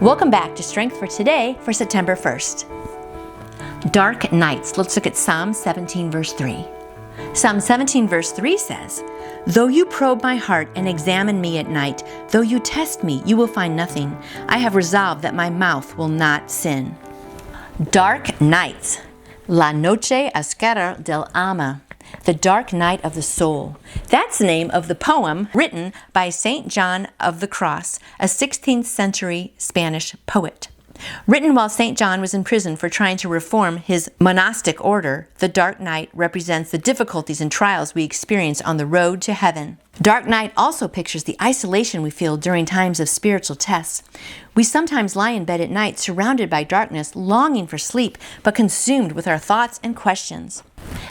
Welcome back to Strength for Today for September 1st. Dark nights. Let's look at Psalm 17 verse 3. Psalm 17 verse 3 says, "Though you probe my heart and examine me at night, though you test me, you will find nothing. I have resolved that my mouth will not sin." Dark nights. La noche oscura del alma. The dark night of the soul. That's the name of the poem written by St. John of the Cross, a 16th century Spanish poet. Written while St. John was in prison for trying to reform his monastic order, the dark night represents the difficulties and trials we experience on the road to heaven. Dark night also pictures the isolation we feel during times of spiritual tests. We sometimes lie in bed at night surrounded by darkness, longing for sleep, but consumed with our thoughts and questions.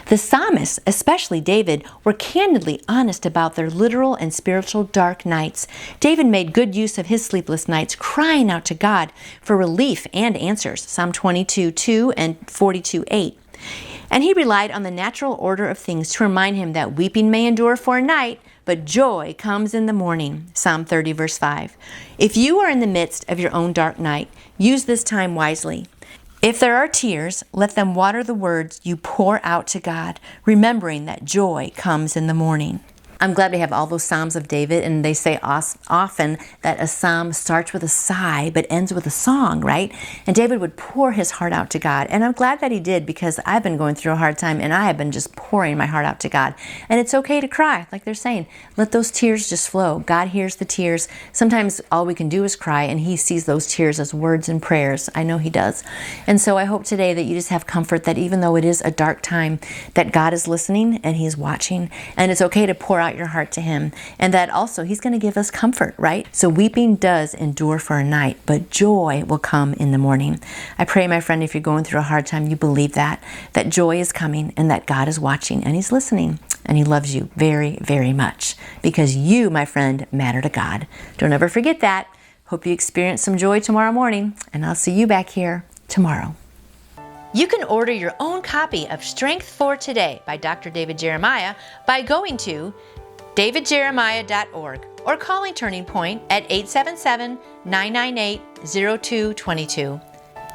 The psalmists, especially David, were candidly honest about their literal and spiritual dark nights. David made good use of his sleepless nights, crying out to God for relief and answers, Psalm 22:2 and 42:8. And he relied on the natural order of things to remind him that weeping may endure for a night, but joy comes in the morning, Psalm 30 verse 5. If you are in the midst of your own dark night, use this time wisely. If there are tears, let them water the words you pour out to God, remembering that joy comes in the morning. I'm glad we have all those Psalms of David, and they say often that a psalm starts with a sigh but ends with a song, right? And David would pour his heart out to God, and I'm glad that he did, because I've been going through a hard time and I have been just pouring my heart out to God. And it's okay to cry, like they're saying. Let those tears just flow. God hears the tears. Sometimes all we can do is cry, and he sees those tears as words and prayers. I know he does. And so I hope today that you just have comfort that even though it is a dark time, that God is listening and he's watching, and it's okay to pour out your heart to him, and that also he's going to give us comfort, right? So weeping does endure for a night, but joy will come in the morning. I pray, my friend, if you're going through a hard time, you believe that joy is coming, and that God is watching and he's listening, and he loves you very, very much, because you, my friend, matter to God. Don't ever forget that. Hope you experience some joy tomorrow morning, and I'll see you back here tomorrow. You can order your own copy of Strength for Today by Dr. David Jeremiah by going to davidjeremiah.org or calling Turning Point at 877-998-0222.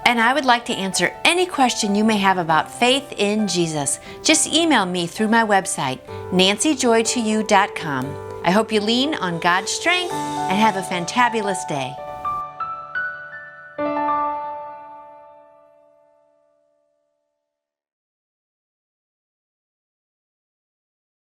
And I would like to answer any question you may have about faith in Jesus. Just email me through my website, nancyjoytoyou.com. I hope you lean on God's strength and have a fantabulous day.